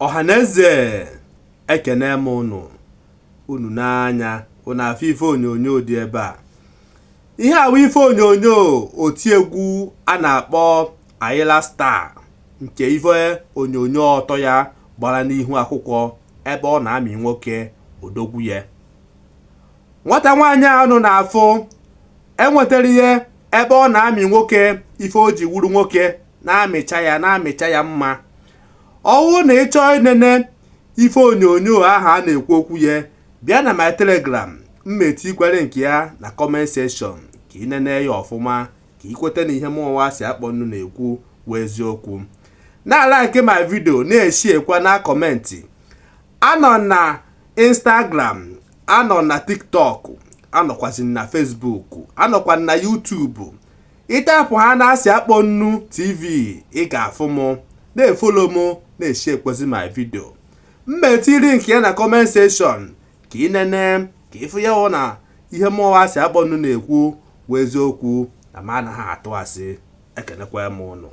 Ọhaneze ekene m unu n'anya unu afọ ife onyonyo dị ebe a. Ihe a ife onyonyo otiegwu a na-akpọ Ayra Starr nke ife onyonyo ọtọ ya gbara n'ihu akwụkwọ ebe ọ na-amị nwoke odogwu ya. Nwata nwaanyị ahụ na-afụ enwetara ihe ebe ọ na-amị nwoke ife o ji wuru nwoke na-amịcha ya mma. Ọwụ na ịchọ inene ife onyonyo aha a na-ekwu okwu ya, bịa na my Telegram mmetikwere nke ya na comment section ka inene ya ọfụma ka ikwete na ihe mụnwa si akpọ nnu na-ekwu wụ eziokwu. Na like my video na-eshiekwa na komenti. Anọ na Instagram, anọ na TikTok, anọkwazị na Facebook, anọkwa na YouTube. Ịtapụ ha na-asị akpọ nnu TV, ị ga-afụ m, na-efolo m, na-eshiekwazi my video. Mmetiri nke ya na comment section ka inene ka ifu ya hụ na ihe mụnwa si akpọ nnu na-ekwu wụ eziokwu na ma anaghị atụ asị. Ekenekwa m unu.